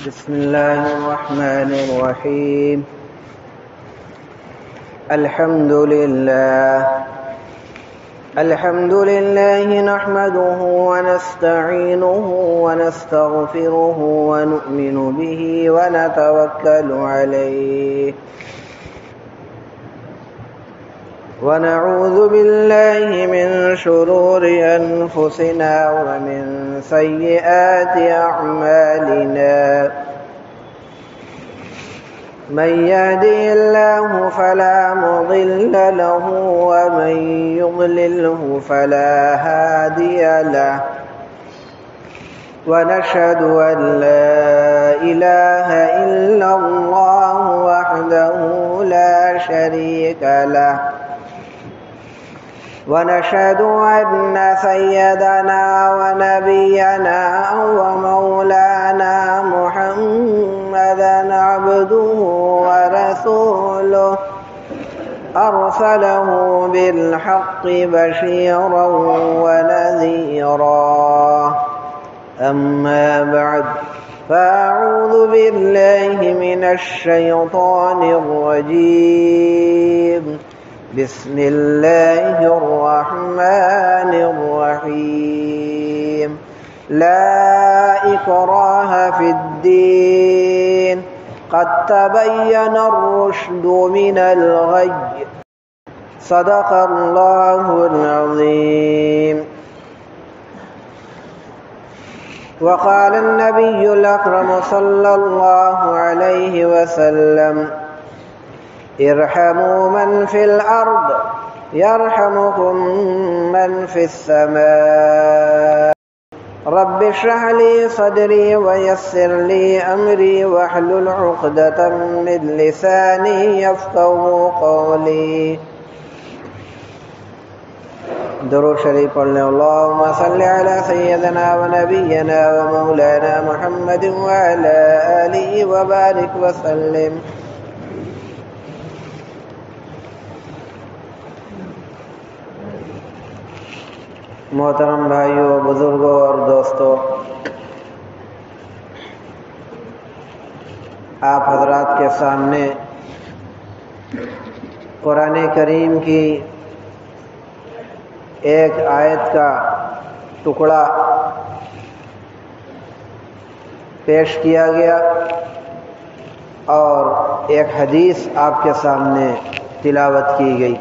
بسم الله الرحمن الرحيم. الحمد لله نحمده ونستعينه ونستغفره ونؤمن به ونتوكل عليه ونعوذ بالله من شرور أنفسنا ومن سيئات أعمالنا. من يهده الله فلا مضل له ومن يضلله فلا هادي له. ونشهد أن لا إله إلا الله وحده لا شريك له. ونشهد أن سيدنا ونبينا ومولانا محمدا عبده ورسوله أرسله بالحق بشيرا ونذيرا. أما بعد فأعوذ بالله من الشيطان الرجيم. بسم الله الرحمن الرحيم. لا إكراه في الدين قد تبين الرشد من الغي. صدق الله العظيم. وقال النبي الأكرم صلى الله عليه وسلم: ارحموا من في الأرض يرحمكم من في السماء. رب اشرح لي صدري ويسر لي أمري واحلل عقدة من لساني يفقهوا قولي. درود شریف پڑھ لیں. اللهم صل على سيدنا ونبينا ومولانا محمد وعلى آله وبارك وسلم. محترم بھائیوں، بزرگوں اور دوستوں، آپ حضرات کے سامنے قرآن کریم کی ایک آیت کا ٹکڑا پیش کیا گیا اور ایک حدیث آپ کے سامنے تلاوت کی گئی.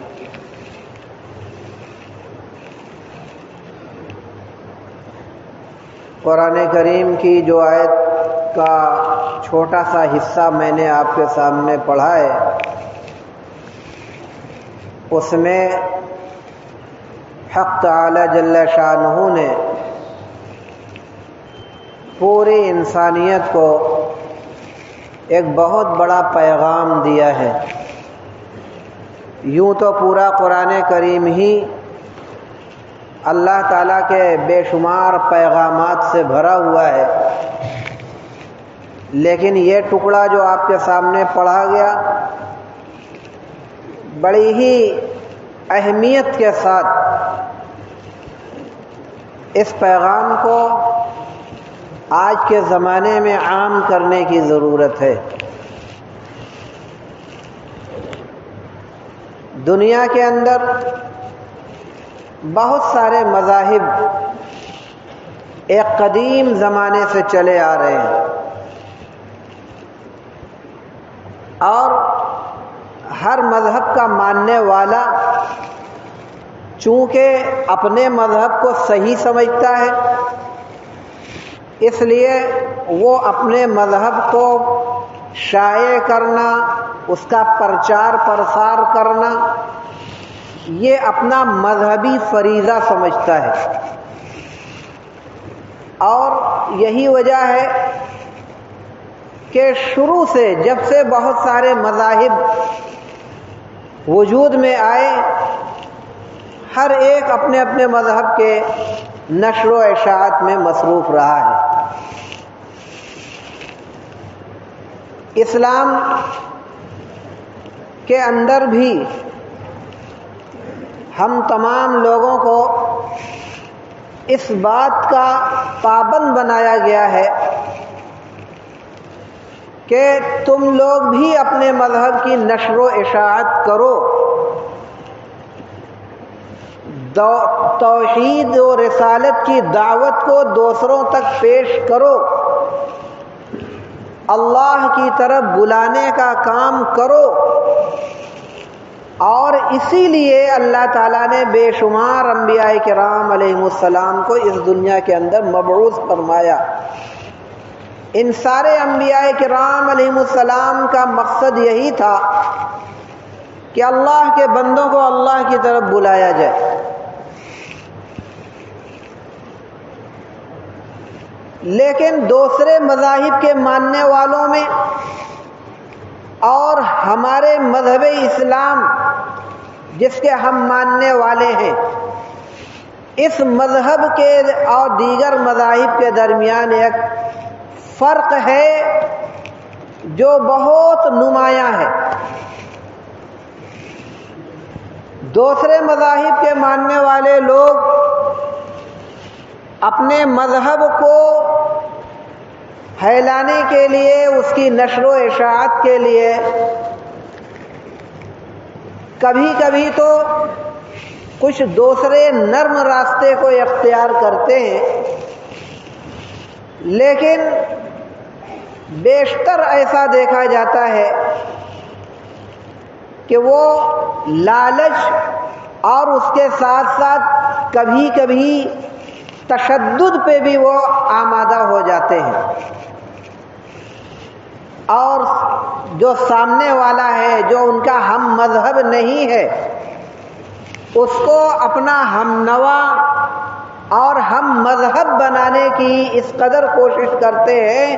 قرآن کریم کی جو آیت کا چھوٹا سا حصہ میں نے آپ کے سامنے پڑھا ہے، اس میں حق تعالی جل شانہ نے پوری انسانیت کو ایک بہت بڑا پیغام دیا ہے. یوں تو پورا قرآن کریم ہی اللہ تعالیٰ کے بے شمار پیغامات سے بھرا ہوا ہے، لیکن یہ ٹکڑا جو آپ کے سامنے پڑھا گیا بڑی ہی اہمیت کے ساتھ اس پیغام کو آج کے زمانے میں عام کرنے کی ضرورت ہے. دنیا کے اندر بہت سارے مذاہب ایک قدیم زمانے سے چلے آ رہے ہیں، اور ہر مذہب کا ماننے والا چونکہ اپنے مذہب کو صحیح سمجھتا ہے، اس لیے وہ اپنے مذہب کو شائع کرنا، اس کا پرچار پرسار کرنا، یہ اپنا مذہبی فریضہ سمجھتا ہے. اور یہی وجہ ہے کہ شروع سے جب سے بہت سارے مذاہب وجود میں آئے، ہر ایک اپنے اپنے مذہب کے نشر و اشاعت میں مصروف رہا ہے. اسلام کے اندر بھی ہم تمام لوگوں کو اس بات کا پابند بنایا گیا ہے کہ تم لوگ بھی اپنے مذہب کی نشر و اشاعت کرو، توحید و رسالت کی دعوت کو دوسروں تک پیش کرو، اللہ کی طرف بلانے کا کام کرو۔ اور اسی لیے اللہ تعالیٰ نے بے شمار انبیاء کرام علیہ السلام کو اس دنیا کے اندر مبعوث فرمایا۔ ان سارے انبیاء کرام علیہ السلام کا مقصد یہی تھا کہ اللہ کے بندوں کو اللہ کی طرف بلایا جائے۔ لیکن دوسرے مذاہب کے ماننے والوں میں اور ہمارے مذہب اسلام جس کے ہم ماننے والے ہیں، اس مذہب کے اور دیگر مذاہب کے درمیان ایک فرق ہے جو بہت نمایاں ہے۔ دوسرے مذاہب کے ماننے والے لوگ اپنے مذہب کو پھیلانے کے لیے، اس کی نشر و اشاعت کے لیے کبھی کبھی تو کچھ دوسرے نرم راستے کو اختیار کرتے ہیں، لیکن بیشتر ایسا دیکھا جاتا ہے کہ وہ لالچ اور اس کے ساتھ ساتھ کبھی کبھی تشدد پہ بھی وہ آمادہ ہو جاتے ہیں، اور جو سامنے والا ہے، جو ان کا ہم مذہب نہیں ہے، اس کو اپنا ہم نوا اور ہم مذہب بنانے کی اس قدر کوشش کرتے ہیں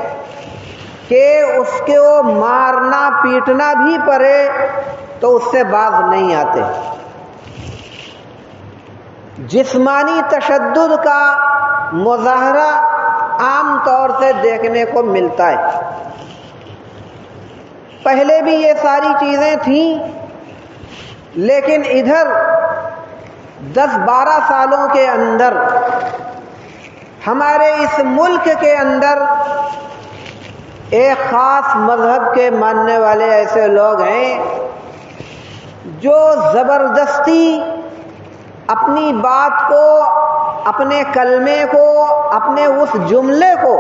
کہ اس کو مارنا پیٹنا بھی پڑے تو اس سے باز نہیں آتے۔ جسمانی تشدد کا مظاہرہ عام طور سے دیکھنے کو ملتا ہے۔ پہلے بھی یہ ساری چیزیں تھیں، لیکن ادھر 10-12 سالوں کے اندر ہمارے اس ملک کے اندر ایک خاص مذہب کے ماننے والے ایسے لوگ ہیں جو زبردستی اپنی بات کو، اپنے کلمے کو، اپنے اس جملے کو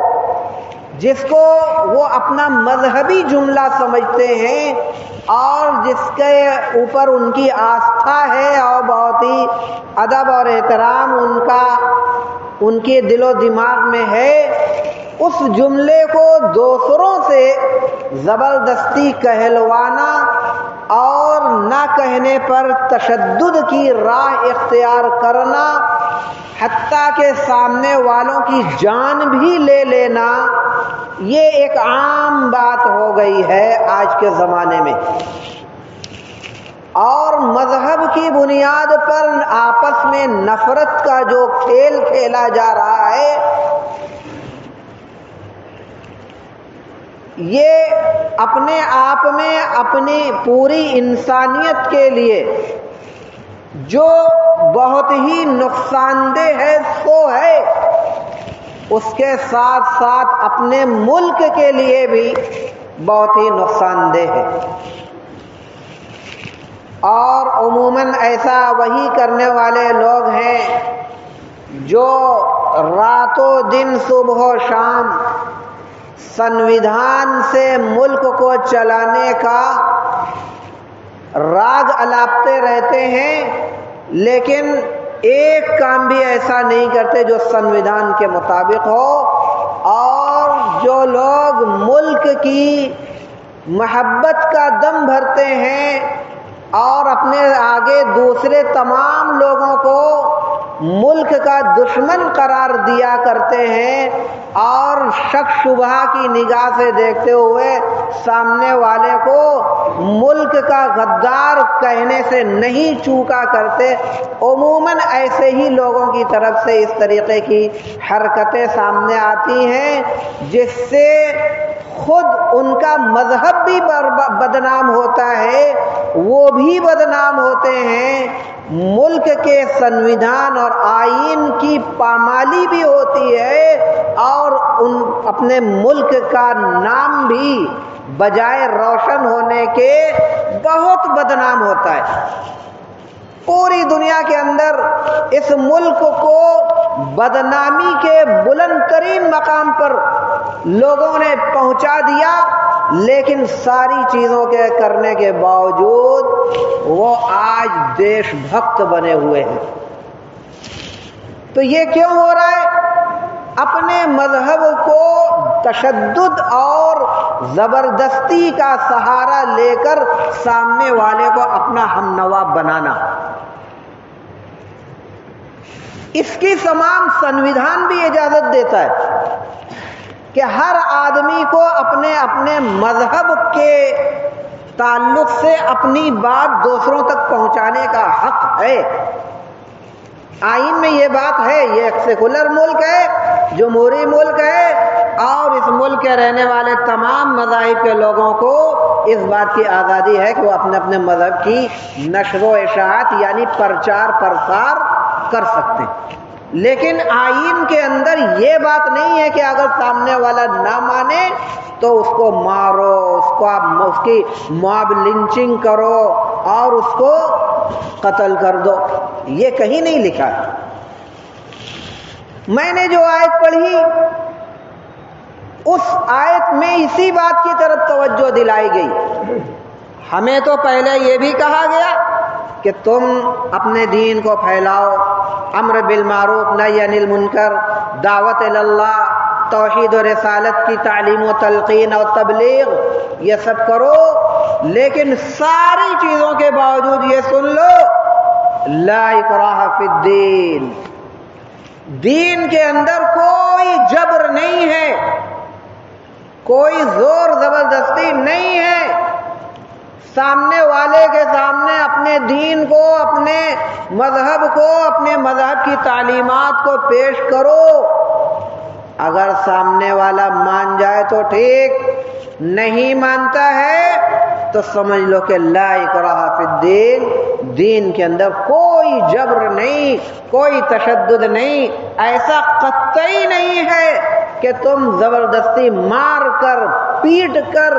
جس کو وہ اپنا مذہبی جملہ سمجھتے ہیں اور جس کے اوپر ان کی آستھا ہے اور بہت ہی ادب اور احترام ان کے دل و دماغ میں ہے، اس جملے کو دوسروں سے زبردستی کہلوانا اور نہ کہنے پر تشدد کی راہ اختیار کرنا، حتیٰ کہ سامنے والوں کی جان بھی لے لینا، یہ ایک عام بات ہو گئی ہے آج کے زمانے میں۔ اور مذہب کی بنیاد پر آپس میں نفرت کا جو کھیل کھیلا جا رہا ہے، یہ اپنے آپ میں اپنی پوری انسانیت کے لیے جو بہت ہی نقصان دہ ہے سو ہے، اس کے ساتھ ساتھ اپنے ملک کے لیے بھی بہت ہی نقصان دہ ہے۔ اور عموماً ایسا وہی کرنے والے لوگ ہیں جو راتوں دن صبح و شام سنویدھان سے ملک کو چلانے کا راگ الاپتے رہتے ہیں، لیکن ایک کام بھی ایسا نہیں کرتے جو سنویدھان کے مطابق ہو، اور جو لوگ ملک کی محبت کا دم بھرتے ہیں اور اپنے آگے دوسرے تمام لوگوں کو ملک کا دشمن قرار دیا کرتے ہیں اور شک شبہ کی نگاہ سے دیکھتے ہوئے سامنے والے کو ملک کا غدار کہنے سے نہیں چوکا کرتے، عموماً ایسے ہی لوگوں کی طرف سے اس طریقے کی حرکتیں سامنے آتی ہیں، جس سے خود ان کا مذہب بھی بدنام ہوتا ہے، وہ بھی بدنام ہوتے ہیں ملک کے سنویدھان اور آئین کی پامالی بھی ہوتی ہے اور اپنے ملک کا نام بھی بجائے روشن ہونے کے بہت بدنام ہوتا ہے۔ پوری دنیا کے اندر اس ملک کو بدنامی کے بلند ترین مقام پر لوگوں نے پہنچا دیا، لیکن ساری چیزوں کے کرنے کے باوجود وہ آج دیش بھکت بنے ہوئے ہیں۔ تو یہ کیوں ہو رہا ہے؟ اپنے مذہب کو تشدد اور زبردستی کا سہارا لے کر سامنے والے کو اپنا ہمنوا بنانا۔ اس کی تمام سنویدھان بھی اجازت دیتا ہے کہ ہر آدمی کو اپنے اپنے مذہب کے تعلق سے اپنی بات دوسروں تک پہنچانے کا حق ہے۔ آئین میں یہ بات ہے، یہ ایک سیکولر ملک ہے، جمہوری ملک ہے، اور اس ملک کے رہنے والے تمام مذاہب کے لوگوں کو اس بات کی آزادی ہے کہ وہ اپنے اپنے مذہب کی نشر و اشاعت یعنی پرچار پرسار کر سکتے ہیں۔ لیکن آئین کے اندر یہ بات نہیں ہے کہ اگر سامنے والا نہ مانے تو اس کو مارو، اس کی موب لنچنگ کرو اور اس کو قتل کر دو۔ یہ کہیں نہیں لکھا ہے۔ میں نے جو آیت پڑھی اس آیت میں اسی بات کی طرف توجہ دلائی گئی۔ ہمیں تو پہلے یہ بھی کہا گیا کہ تم اپنے دین کو پھیلاؤ، امر بالمعروف نہی عن المنکر، دعوت اللہ، توحید و رسالت کی تعلیم و تلقین اور تبلیغ، یہ سب کرو، لیکن ساری چیزوں کے باوجود یہ سن لو، لا اکراہ فی الدین، دین کے اندر کوئی جبر نہیں ہے، کوئی زور زبردستی نہیں ہے۔ سامنے والے کے سامنے اپنے دین کو، اپنے مذہب کو، اپنے مذہب کی تعلیمات کو پیش کرو، اگر سامنے والا مان جائے تو ٹھیک، نہیں مانتا ہے تو سمجھ لو کہ لا اکراہ فی الدین، دین کے اندر کوئی جبر نہیں، کوئی تشدد نہیں، ایسا قطعی نہیں ہے کہ تم زبردستی مار کر پیٹ کر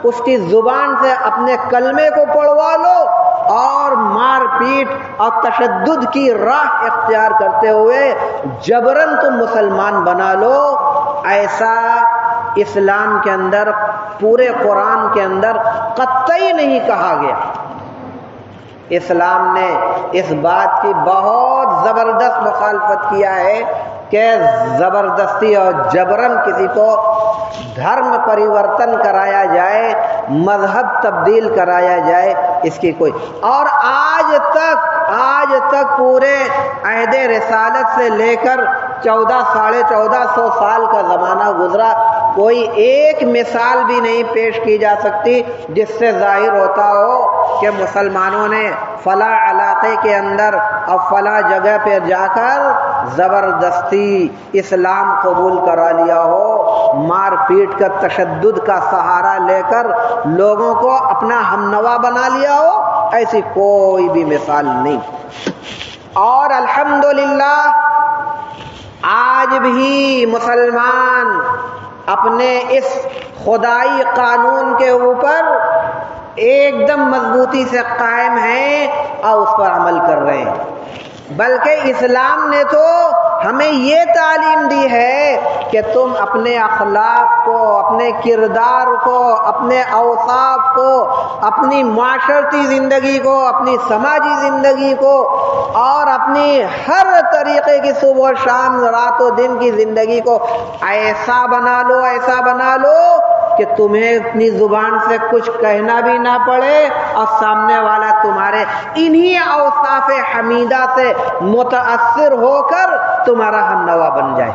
اس کی زبان سے اپنے کلمے کو پڑھوا لو اور مار پیٹ اور تشدد کی راہ اختیار کرتے ہوئے جبرن تم مسلمان بنا لو۔ ایسا اسلام کے اندر، پورے قرآن کے اندر قطعی نہیں کہا گیا۔ اسلام نے اس بات کی بہت زبردست مخالفت کیا ہے کہ زبردستی اور جبرن کسی کو دھرم پریورتن کرایا جائے، مذہب تبدیل کرایا جائے، اس کی کوئی، اور آج تک پورے عہد رسالت سے لے کر 1400 سال کا زمانہ گزرا، کوئی ایک مثال بھی نہیں پیش کی جا سکتی جس سے ظاہر ہوتا ہو کہ مسلمانوں نے فلاں علاقے کے اندر اور فلاں جگہ پہ جا کر زبردستی اسلام قبول کرا لیا ہو، مار پیٹ کر تشدد کا سہارا لے کر لوگوں کو اپنا ہمنوا بنا لیا ہو، ایسی کوئی بھی مثال نہیں۔ اور الحمدللہ آج بھی مسلمان اپنے اس خدائی قانون کے اوپر ایک دم مضبوطی سے قائم ہیں اور اس پر عمل کر رہے ہیں، بلکہ اسلام نے تو ہمیں یہ تعلیم دی ہے کہ تم اپنے اخلاق کو، اپنے کردار کو، اپنے اوصاف کو، اپنی معاشرتی زندگی کو، اپنی سماجی زندگی کو اور اپنی ہر طریقے کی صبح و شام، رات و دن کی زندگی کو ایسا بنا لو کہ تمہیں اپنی زبان سے کچھ کہنا بھی نہ پڑے اور سامنے والا تمہارے انہی اوصاف حمیدہ سے متاثر ہو کر تمہارا ہمنوا بن جائے۔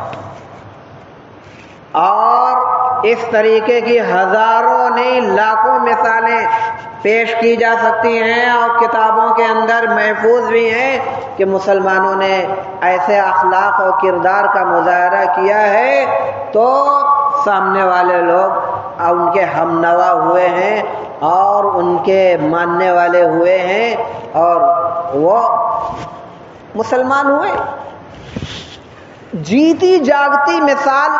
اور اس طریقے کی ہزاروں نہیں لاکھوں مثالیں پیش کی جا سکتی ہیں اور کتابوں کے اندر محفوظ بھی ہیں کہ مسلمانوں نے ایسے اخلاق اور کردار کا مظاہرہ کیا ہے تو سامنے والے لوگ ان کے ہمنوا ہوئے ہیں اور ان کے ماننے والے ہوئے ہیں اور وہ مسلمان ہوئے. جیتی جاگتی مثال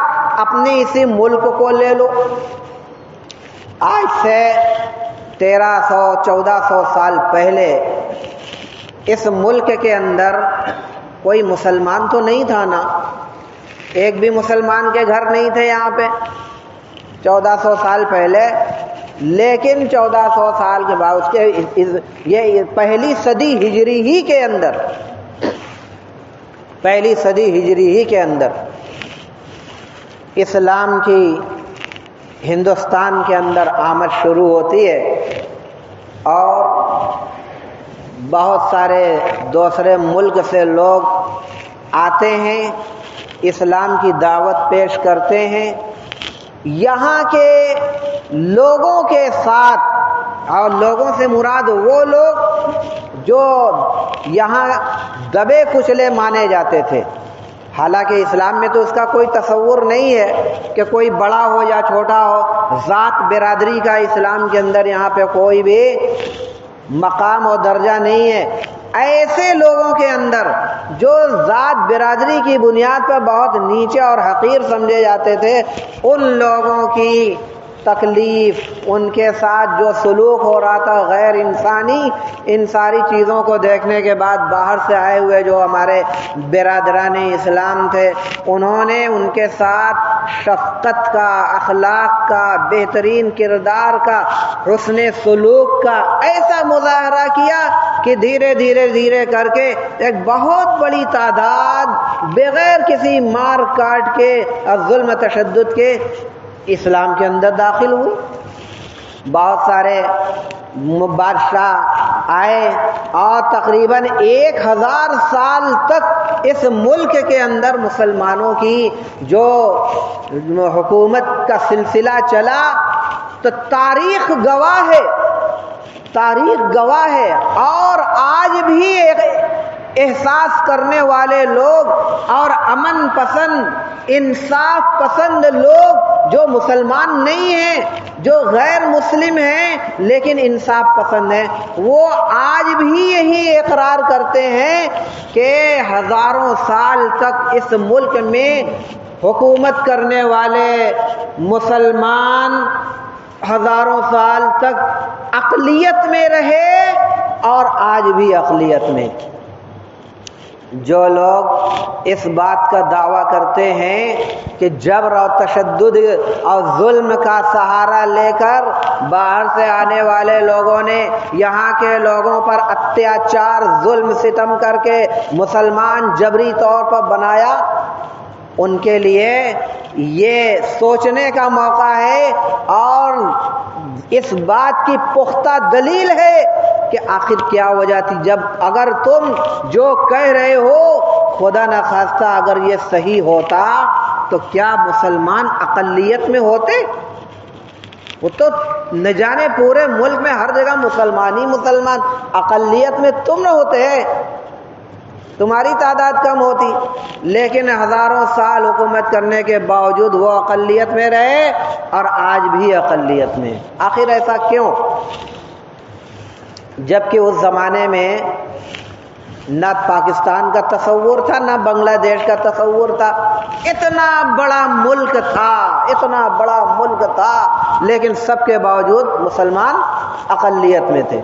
اپنے اسی ملک کو لے لو. آج سے 1300-1400 سال پہلے اس ملک کے اندر کوئی مسلمان تو نہیں تھا نا. ایک بھی مسلمان کے گھر نہیں تھے یہاں پہ 1400 سال پہلے. لیکن 1400 سال کے بعد اس کے یہ پہلی صدی ہجری ہی کے اندر اسلام کی ہندوستان کے اندر آمد شروع ہوتی ہے اور بہت سارے دوسرے ملک سے لوگ آتے ہیں, اسلام کی دعوت پیش کرتے ہیں. یہاں کے لوگوں کے ساتھ, اور لوگوں سے مراد وہ لوگ جو یہاں دبے کچلے مانے جاتے تھے. حالانکہ اسلام میں تو اس کا کوئی تصور نہیں ہے کہ کوئی بڑا ہو یا چھوٹا ہو, ذات برادری کا اسلام کے اندر یہاں پہ کوئی بھی مقام اور درجہ نہیں ہے. ایسے لوگوں کے اندر جو ذات برادری کی بنیاد پر بہت نیچے اور حقیر سمجھے جاتے تھے, ان لوگوں کی تکلیف, ان کے ساتھ جو سلوک ہو رہا تھا غیر انسانی, ان ساری چیزوں کو دیکھنے کے بعد باہر سے آئے ہوئے جو ہمارے برادران اسلام تھے, انہوں نے ان کے ساتھ شفقت کا, اخلاق کا, بہترین کردار کا, حسن سلوک کا ایسا مظاہرہ کیا کہ دھیرے دھیرے کر کے ایک بہت بڑی تعداد بغیر کسی مار کاٹ کے اور ظلم تشدد کے اسلام کے اندر داخل ہوئی. بہت سارے بادشاہ آئے اور تقریباً 1000 سال تک اس ملک کے اندر مسلمانوں کی جو حکومت کا سلسلہ چلا. تو تاریخ گواہ ہے اور آج بھی احساس کرنے والے لوگ اور امن پسند, انصاف پسند لوگ جو مسلمان نہیں ہیں, جو غیر مسلم ہیں لیکن انصاف پسند ہیں, وہ آج بھی یہی اقرار کرتے ہیں کہ ہزاروں سال تک اس ملک میں حکومت کرنے والے مسلمان ہزاروں سال تک اقلیت میں رہے اور آج بھی اقلیت میں. جو لوگ اس بات کا دعویٰ کرتے ہیں کہ جبر اور تشدد اور ظلم کا سہارا لے کر باہر سے آنے والے لوگوں نے یہاں کے لوگوں پر اتیاچار, ظلم ستم کر کے مسلمان جبری طور پر بنایا, ان کے لیے یہ سوچنے کا موقع ہے اور اس بات کی پختہ دلیل ہے کہ آخر کیا وجہ تھی. جب اگر تم جو کہہ رہے ہو خدا نخواستہ اگر یہ صحیح ہوتا تو کیا مسلمان اقلیت میں ہوتے؟ وہ تو نہ جانے پورے ملک میں ہر جگہ مسلمان ہی مسلمان, اقلیت میں تم نہ ہوتے ہیں, تمہاری تعداد کم ہوتی. لیکن ہزاروں سال حکومت کرنے کے باوجود وہ اقلیت میں رہے اور آج بھی اقلیت میں. آخر ایسا کیوں؟ جبکہ اس زمانے میں نہ پاکستان کا تصور تھا نہ بنگلہ دیش کا تصور تھا. اتنا بڑا ملک تھا لیکن سب کے باوجود مسلمان اقلیت میں تھے.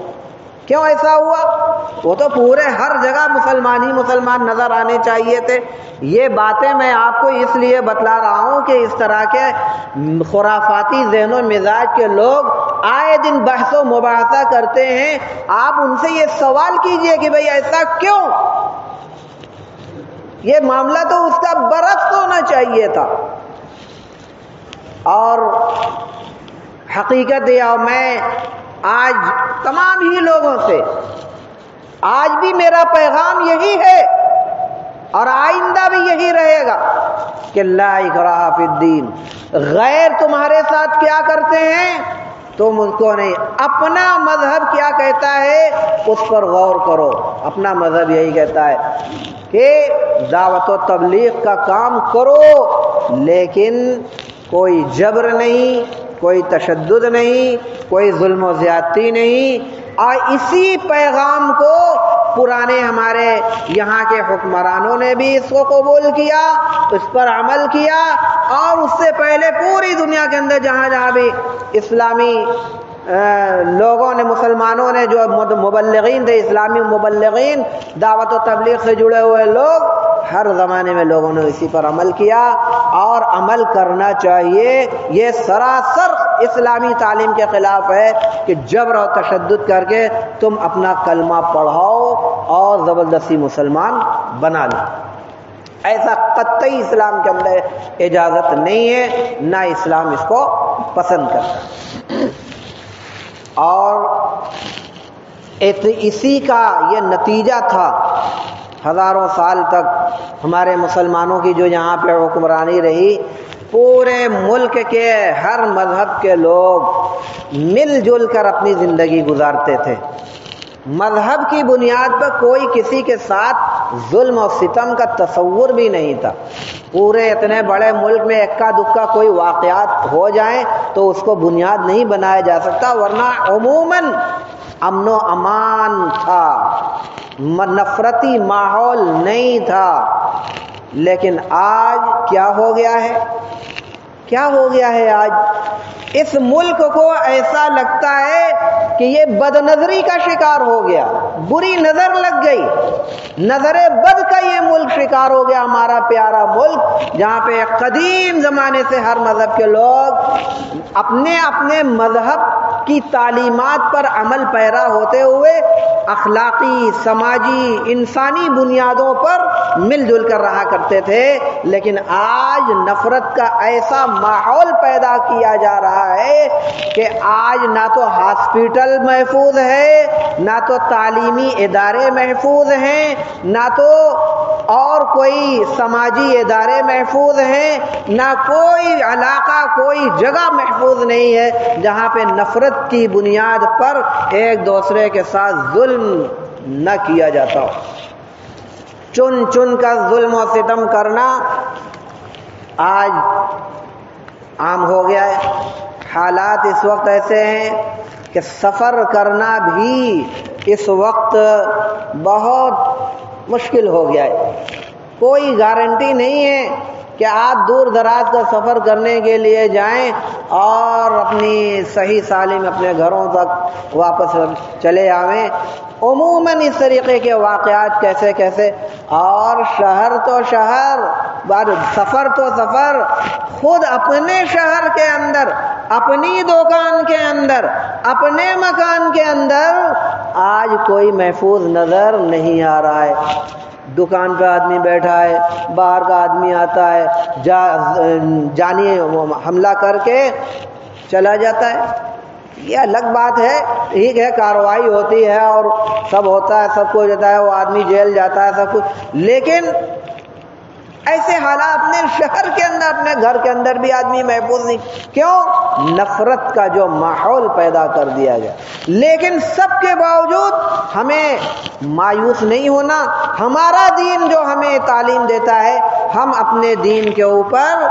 کیوں ایسا ہوا؟ وہ تو پورے ہر جگہ مسلمان ہی مسلمان نظر آنے چاہیے تھے. یہ باتیں میں آپ کو اس لیے بتلا رہا ہوں کہ اس طرح کے خرافاتی ذہن و مزاج کے لوگ آئے دن بحث و مباحثہ کرتے ہیں. آپ ان سے یہ سوال کیجئے کہ بھئی ایسا کیوں؟ یہ معاملہ تو اس کا برعکس ہونا چاہیے تھا. اور حقیقت یہ, میں آج تمام ہی لوگوں سے آج بھی میرا پیغام یہی ہے اور آئندہ بھی یہی رہے گا کہ لا اکراہ فی الدین. غیر تمہارے ساتھ کیا کرتے ہیں تم ان کو نہیں, اپنا مذہب کیا کہتا ہے اس پر غور کرو. اپنا مذہب یہی کہتا ہے کہ دعوت و تبلیغ کا کام کرو لیکن کوئی جبر نہیں, کوئی تشدد نہیں, کوئی ظلم و زیادتی نہیں, اور اسی پیغام کو پرانے ہمارے یہاں کے حکمرانوں نے بھی اس کو قبول کیا، اس پر عمل کیا، اور اس سے پہلے پوری دنیا کے اندر جہاں جہاں بھی اسلامی لوگوں نے، مسلمانوں نے، جو مبلغین تھے، اسلامی مبلغین، دعوت و تبلیغ سے جڑے ہوئے لوگ، ہر زمانے میں لوگوں نے اسی پر عمل کیا اور عمل کرنا چاہیے۔ یہ سراسر اسلامی تعلیم کے خلاف ہے کہ جبر اور تشدد کر کے تم اپنا کلمہ پڑھاؤ اور زبردستی مسلمان بنا لو۔ ایسا قطعی اسلام کے اندر اجازت نہیں ہے، نہ اسلام اس کو پسند کرتا۔ اور اسی کا یہ نتیجہ تھا ہزاروں سال تک ہمارے مسلمانوں کی جو یہاں پہ حکمرانی رہی۔ پورے ملک کے ہر مذہب کے لوگ مل جل کر اپنی زندگی گزارتے تھے۔ مذہب کی بنیاد پر کوئی کسی کے ساتھ ظلم اور ستم کا تصور بھی نہیں تھا۔ پورے اتنے بڑے ملک میں اکا دکا کوئی واقعات ہو جائیں تو اس کو بنیاد نہیں بنایا جا سکتا، ورنہ عموماً امن و امان تھا، نفرتی ماحول نہیں تھا۔ لیکن آج کیا ہو گیا ہے؟ کیا ہو گیا ہے آج؟ اس ملک کو ایسا لگتا ہے کہ یہ بد نظری کا شکار ہو گیا، بری نظر لگ گئی، نظر بد کا یہ ملک شکار ہو گیا، ہمارا پیارا ملک جہاں پہ قدیم زمانے سے ہر مذہب کے لوگ اپنے اپنے مذہب کی تعلیمات پر عمل پیرا ہوتے ہوئے اخلاقی، سماجی، انسانی بنیادوں پر مل جل کر رہا کرتے تھے۔ لیکن آج نفرت کا ایسا ماحول پیدا کیا جا رہا ہے کہ آج نہ تو ہاسپٹل محفوظ ہے، نہ تو تعلیمی ادارے محفوظ ہیں، نہ تو اور کوئی سماجی ادارے محفوظ ہیں، نہ کوئی علاقہ، کوئی جگہ محفوظ نہیں ہے جہاں پہ نفرت کی بنیاد پر ایک دوسرے کے ساتھ ظلم نہ کیا جاتا ہو۔ چن چن کر ظلم و ستم کرنا آج عام ہو گیا ہے۔ حالات اس وقت ایسے ہیں کہ سفر کرنا بھی اس وقت بہت مشکل ہو گیا ہے۔ کوئی گارنٹی نہیں ہے کہ آپ دور دراز کا سفر کرنے کے لیے جائیں اور اپنی صحیح سالم اپنے گھروں تک واپس چلے آویں۔ عموماً اس طریقے کے واقعات کیسے کیسے، اور شہر تو شہر، سفر تو سفر، خود اپنے شہر کے اندر، اپنی دکان کے اندر، اپنے مکان کے اندر آج کوئی محفوظ نظر نہیں آ رہا ہے۔ دکان پہ آدمی بیٹھا ہے، باہر کا آدمی آتا ہے، جانی حملہ کر کے چلا جاتا ہے۔ یہ الگ بات ہے، ٹھیک ہے، کارروائی ہوتی ہے اور سب ہوتا ہے، سب کچھ ہوتا ہے، وہ آدمی جیل جاتا ہے، سب کچھ، لیکن ایسے حالات اپنے شہر کے اندر، اپنے گھر کے اندر بھی آدمی محفوظ نہیں۔ کیوں؟ نفرت کا جو ماحول پیدا کر دیا گیا۔ لیکن سب کے باوجود ہمیں مایوس نہیں ہونا۔ ہمارا دین جو ہمیں تعلیم دیتا ہے، ہم اپنے دین کے اوپر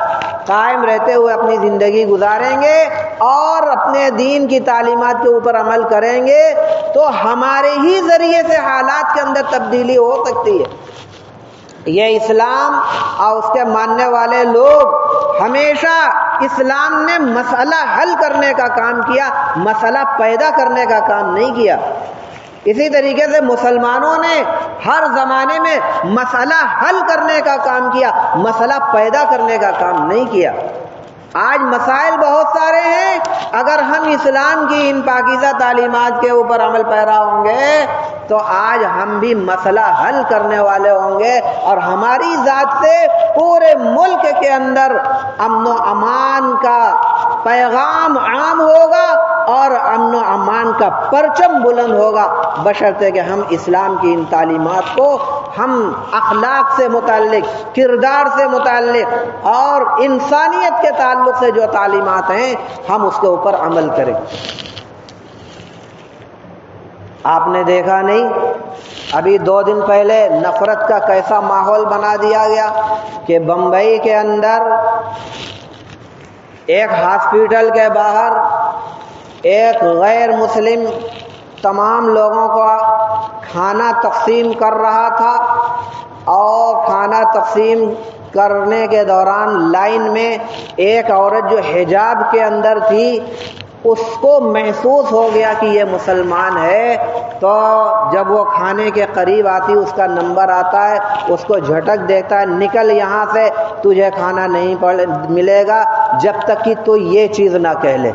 قائم رہتے ہوئے اپنی زندگی گزاریں گے اور اپنے دین کی تعلیمات کے اوپر عمل کریں گے تو ہمارے ہی ذریعے سے حالات کے اندر تبدیلی ہو سکتی ہے۔ یہ اسلام اور اس کے ماننے والے لوگ ہمیشہ اسلام نے مسئلہ حل کرنے کا کام کیا، مسئلہ پیدا کرنے کا کام نہیں کیا۔ اسی طریقے سے مسلمانوں نے ہر زمانے میں مسئلہ حل کرنے کا کام کیا، مسئلہ پیدا کرنے کا کام نہیں کیا۔ آج مسائل بہت سارے ہیں، اگر ہم اسلام کی ان پاکیزہ تعلیمات کے اوپر عمل پیرا ہوں گے تو آج ہم بھی مسئلہ حل کرنے والے ہوں گے اور ہماری ذات سے پورے ملک کے اندر امن و امان کا پیغام عام ہوگا اور امن و امان کا پرچم بلند ہوگا، بشرطے کہ ہم اسلام کی ان تعلیمات کو ہم اخلاق سے متعلق، کردار سے متعلق اور انسانیت کے تعلق سے جو تعلیمات ہیں ہم اس کے اوپر عمل کریں۔ آپ نے دیکھا نہیں، ابھی 2 دن پہلے نفرت کا کیسا ماحول بنا دیا گیا کہ بمبئی کے اندر ایک ہاسپٹل کے باہر ایک غیر مسلم تمام لوگوں کو کھانا تقسیم کر رہا تھا اور کھانا تقسیم کرنے کے دوران لائن میں ایک عورت جو حجاب کے اندر تھی اس کو محسوس ہو گیا کہ یہ مسلمان ہے، تو جب وہ کھانے کے قریب آتی اس کا نمبر آتا ہے، اس کو جھٹک دیتا ہے، نکل یہاں سے، تجھے کھانا نہیں ملے گا جب تک کہ تو یہ چیز نہ کہہ لے۔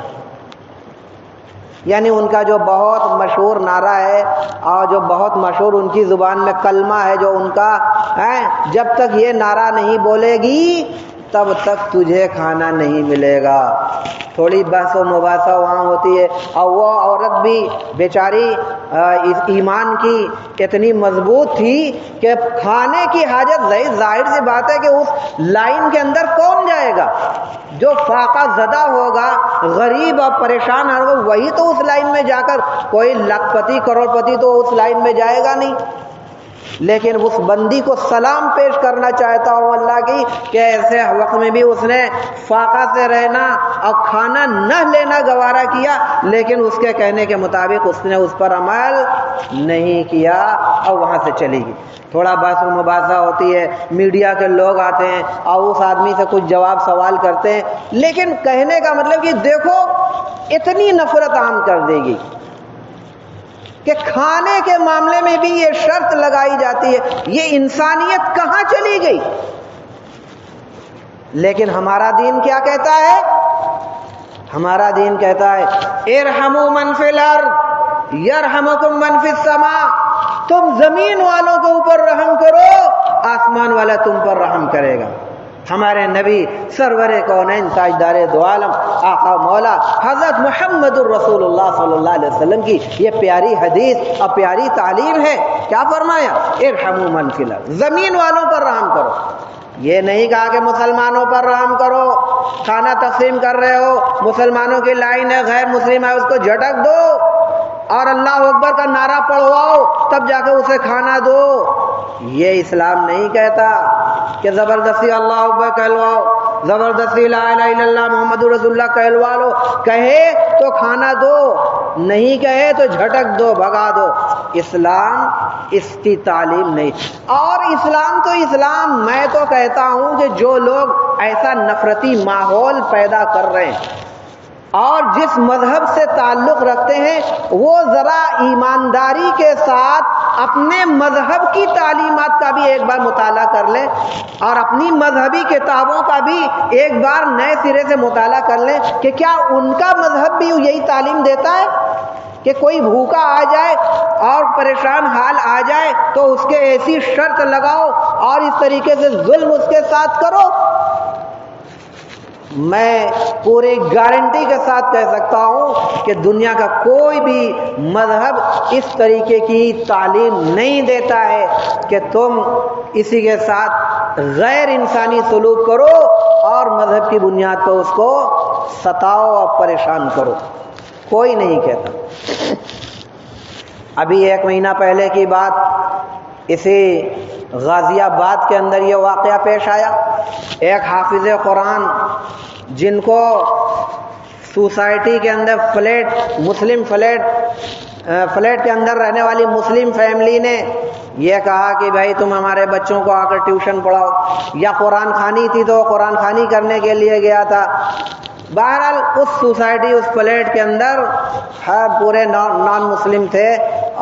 یعنی ان کا جو بہت مشہور نعرہ ہے اور جو بہت مشہور ان کی زبان میں کلمہ ہے جو ان کا ہے، جب تک یہ نعرہ نہیں بولے گی تب تک تجھے کھانا نہیں ملے گا۔ تھوڑی بحث و مباحثہ وہاں ہوتی ہے، اور وہ عورت بھی بیچاری ایمان کی اتنی مضبوط تھی کہ کھانے کی حاجت ظاہر سی بات ہے کہ اس لائن کے اندر کون جائے گا؟ جو فاقہ زدہ ہوگا، غریب اور پریشان ہوگا، وہی تو اس لائن میں جا کر، کوئی لاکھ پتی کروڑ پتی تو اس لائن میں جائے گا نہیں۔ لیکن اس بندی کو سلام پیش کرنا چاہتا ہوں اللہ کی کہ ایسے وقت میں بھی اس نے فاقہ سے رہنا اور کھانا نہ لینا گوارا کیا، لیکن اس کے کہنے کے مطابق اس نے اس پر عمل نہیں کیا اور وہاں سے چلی گئی۔ تھوڑا بحث و مباحثہ ہوتی ہے، میڈیا کے لوگ آتے ہیں اور اس آدمی سے کچھ جواب سوال کرتے ہیں، لیکن کہنے کا مطلب کہ دیکھو اتنی نفرت عام کر دے گی کہ کھانے کے معاملے میں بھی یہ شرط لگائی جاتی ہے، یہ انسانیت کہاں چلی گئی؟ لیکن ہمارا دین کیا کہتا ہے؟ ہمارا دین کہتا ہے ارحموا من فی الارض یرحمکم من فی السماء، تم زمین والوں کے اوپر رحم کرو، آسمان والا تم پر رحم کرے گا۔ ہمارے نبی سرور کونین تاجدار دو عالم آقا مولا حضرت محمد الرسول اللہ صلی اللہ علیہ وسلم کی یہ پیاری حدیث اور پیاری تعلیم ہے۔ کیا فرمایا؟ ارحموا من فی الارض، زمین والوں پر رحم کرو۔ یہ نہیں کہا کہ مسلمانوں پر رحم کرو، کھانا تقسیم کر رہے ہو، مسلمانوں کی لائن ہے، غیر مسلم ہے، اس کو جھٹک دو اور اللہ اکبر کا نعرہ پڑھواؤ تب جا کے اسے کھانا دو۔ یہ اسلام نہیں کہتا کہ زبردستی اللہ اکبر کہلواؤ، زبردستی لا الہ الا اللہ محمد رسول اللہ کہلوا لو، کہے تو کھانا دو، نہیں کہے تو جھٹک دو، بھگا دو۔ اسلام اس کی تعلیم نہیں۔ اور اسلام تو اسلام، میں تو کہتا ہوں کہ جو لوگ ایسا نفرتی ماحول پیدا کر رہے ہیں اور جس مذہب سے تعلق رکھتے ہیں، وہ ذرا ایمانداری کے ساتھ اپنے مذہب کی تعلیمات کا بھی ایک بار مطالعہ کر لیں اور اپنی مذہبی کتابوں کا بھی ایک بار نئے سرے سے مطالعہ کر لیں کہ کیا ان کا مذہب بھی یہی تعلیم دیتا ہے کہ کوئی بھوکا آ جائے اور پریشان حال آ جائے تو اس کے ایسی شرط لگاؤ اور اس طریقے سے ظلم اس کے ساتھ کرو؟ میں پوری گارنٹی کے ساتھ کہہ سکتا ہوں کہ دنیا کا کوئی بھی مذہب اس طریقے کی تعلیم نہیں دیتا ہے کہ تم اسی کے ساتھ غیر انسانی سلوک کرو اور مذہب کی بنیاد پر اس کو ستاؤ اور پریشان کرو، کوئی نہیں کہتا۔ ابھی 1 مہینہ پہلے کی بات، اسی غازی آباد کے اندر یہ واقعہ پیش آیا۔ ایک حافظ قرآن جن کو سوسائٹی کے اندر مسلم فلیٹ کے اندر رہنے والی مسلم فیملی نے یہ کہا کہ بھائی تم ہمارے بچوں کو آ کر ٹیوشن پڑھاؤ، یا قرآن خوانی تھی تو قرآن خوانی کرنے کے لیے گیا تھا۔ بہرحال اس سوسائٹی، اس فلیٹ کے اندر ہر پورے نان مسلم تھے،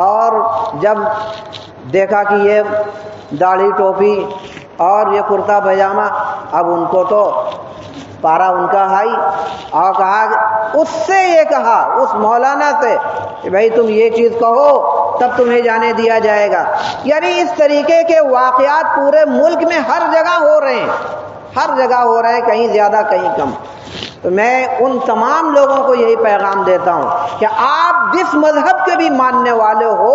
اور جب دیکھا کہ یہ داڑھی ٹوپی اور یہ کرتا پاجامہ، اب ان کو تو پارا ان کا ہائی، اور کہا اس سے یہ کہا اس مولانا سے کہ بھائی تم یہ چیز کہو تب تمہیں جانے دیا جائے گا۔ یعنی اس طریقے کے واقعات پورے ملک میں ہر جگہ ہو رہے ہیں، ہر جگہ ہو رہے ہیں، کہیں زیادہ کہیں کم۔ تو میں ان تمام لوگوں کو یہی پیغام دیتا ہوں کہ آپ جس مذہب کے بھی ماننے والے ہو،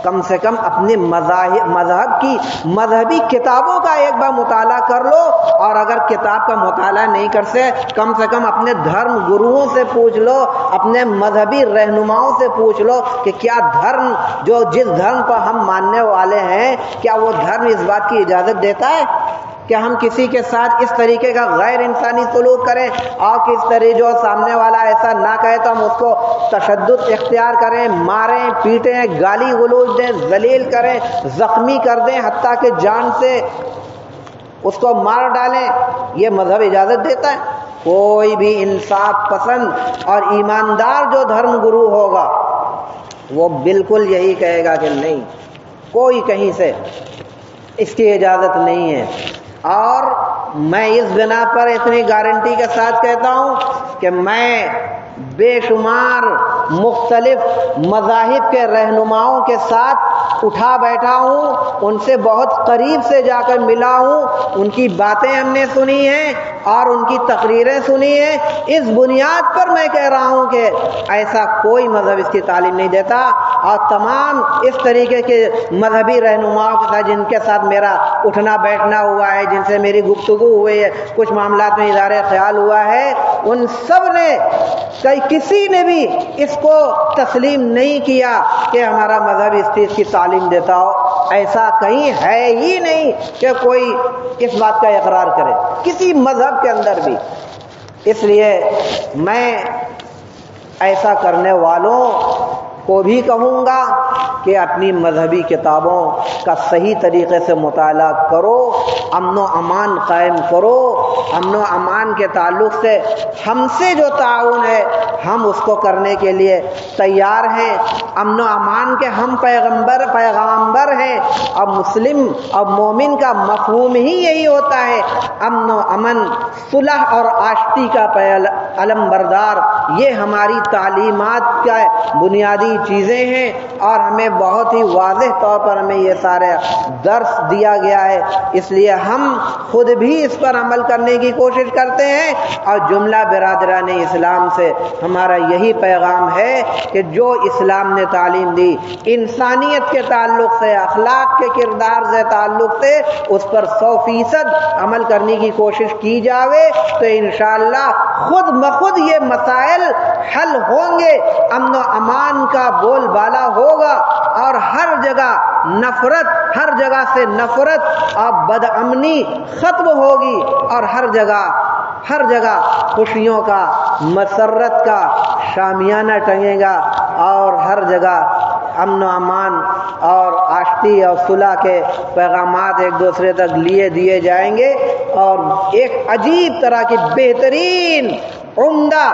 کم سے کم اپنے مذہب کی مذہبی کتابوں کا ایک بار مطالعہ کر لو، اور اگر کتاب کا مطالعہ نہیں کر سے کم اپنے دھرم گروؤں سے پوچھ لو، اپنے مذہبی رہنماؤں سے پوچھ لو کہ کیا دھرم جس دھرم پر ہم ماننے والے ہیں، کیا وہ دھرم اس بات کی اجازت دیتا ہے کہ ہم کسی کے ساتھ اس طریقے کا غیر انسانی سلوک کریں اور کس طرح جو سامنے والا ایسا نہ کہے تو ہم اس کو تشدد اختیار کریں، ماریں، پیٹیں، گالی گلوچ دیں، ذلیل کریں، زخمی کر دیں، حتیٰ کہ جان سے اس کو مار ڈالیں، یہ مذہب اجازت دیتا ہے؟ کوئی بھی انصاف پسند اور ایماندار جو دھرم گرو ہوگا وہ بالکل یہی کہے گا کہ نہیں، کوئی کہیں سے اس کی اجازت نہیں ہے۔ اور میں اس بنا پر اتنی گارنٹی کے ساتھ کہتا ہوں کہ میں بے شمار مختلف مذاہب کے رہنماؤں کے ساتھ اٹھا بیٹھا ہوں، ان سے بہت قریب سے جا کر ملا ہوں، ان کی باتیں ہم نے سنی ہیں اور ان کی تقریریں سنی ہیں۔ اس بنیاد پر میں کہہ رہا ہوں کہ ایسا کوئی مذہب اس کی تعلیم نہیں دیتا، اور تمام اس طریقے کے مذہبی رہنماؤں کے ساتھ جن کے ساتھ میرا اٹھنا بیٹھنا ہوا ہے، جن سے میری گفتگو ہوئی ہے، کچھ معاملات میں اظہار خیال ہوا ہے، ان سب نے کسی نے بھی اس کو تسلیم نہیں کیا کہ ہمارا مذہب اس چیز کی تعلیم دیتا ہو۔ ایسا کہیں ہے ہی نہیں کہ کوئی اس بات کا اقرار کرے کسی مذہب کے اندر بھی۔ اس لیے میں ایسا کرنے والوں کو بھی کہوں گا کہ اپنی مذہبی کتابوں کا صحیح طریقے سے مطالعہ کرو، امن و امان قائم کرو، امن و امان کے تعلق سے ہم سے جو تعاون ہے ہم اس کو کرنے کے لیے تیار ہیں۔ امن و امان کے ہم پیغامبر ہیں، اور مسلم اور مومن کا مفہوم ہی یہی ہوتا ہے، امن و امن، صلح اور آشتی کا علم بردار۔ یہ ہماری تعلیمات کا بنیادی چیزیں ہیں، اور ہمیں بہت ہی واضح طور پر ہمیں یہ سارے درس دیا گیا ہے۔ اس لیے ہم خود بھی اس پر عمل کرنے کی کوشش کرتے ہیں، اور جملہ برادران اسلام سے ہمارا یہی پیغام ہے کہ جو اسلام نے تعلیم دی انسانیت کے تعلق سے، اخلاق کے کردار سے تعلق سے، اس پر 100% عمل کرنے کی کوشش کی جاوے تو انشاءاللہ خود بخود یہ مسائل حل ہوں گے، امن و امان کا بول بالا ہوگا، اور ہر جگہ نفرت، ہر جگہ سے نفرت اور بد امنی ختم ہوگی، اور ہر جگہ خوشیوں کا، مسرت کا شامیانہ ٹنگے گا، اور ہر جگہ امن و امان اور آشتی اور صلح کے پیغامات ایک دوسرے تک دیے جائیں گے، اور ایک عجیب طرح کی بہترین، عمدہ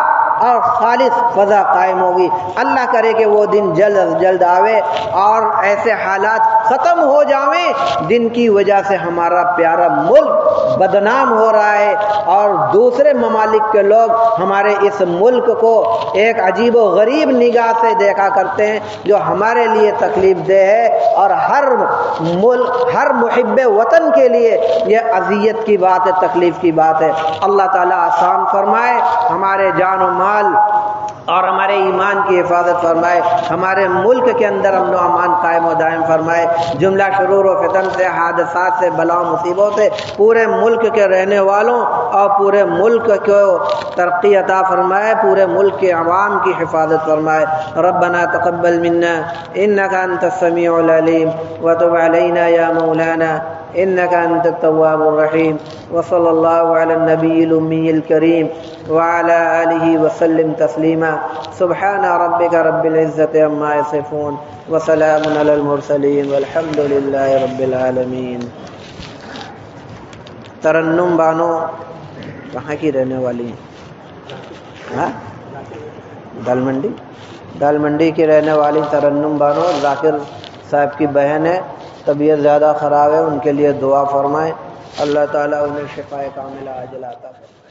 اور خالص فضا قائم ہوگی۔ اللہ کرے کہ وہ دن جلد از جلد آوے اور ایسے حالات ختم ہو جاویں جن کی وجہ سے ہمارا پیارا ملک بدنام ہو رہا ہے، اور دوسرے ممالک کے لوگ ہمارے اس ملک کو ایک عجیب و غریب نگاہ سے دیکھا کرتے ہیں، جو ہمارے لیے تکلیف دہ ہے، اور ہر محب وطن کے لیے یہ اذیت کی بات ہے، تکلیف کی بات ہے۔ اللہ تعالیٰ آسان فرمائے، ہمارے جان و مال اور ہمارے ایمان کی حفاظت فرمائے، ہمارے ملک کے اندر امن و امان قائم و دائم فرمائے، جملہ شرور و فتن سے، حادثات سے، بلا و مصیبوں سے پورے ملک کے رہنے والوں اور پورے ملک کو ترقی عطا فرمائے، پورے ملک کے عوام کی حفاظت فرمائے۔ ربنا تقبل منا انك انت السميع العليم وتب علينا يا مولانا انك انت التواب الرحيم، وصلى الله على النبي الامي الكريم وعلى آله وسلم تسلیما۔ سبحان ربك رب العزة عما يصفون وسلام على المرسلين والحمد لله رب العالمين۔ ترنم بانو کہاں کی رہنے والی ہیں؟ دال منڈی کی رہنے والی ترنم بانو ذاکر صاحب کی بہن ہے، طبیعت زیادہ خراب ہے، ان کے لیے دعا فرمائیں، اللہ تعالیٰ انہیں شفائے کاملہ عاجلہ عطا فرمائے۔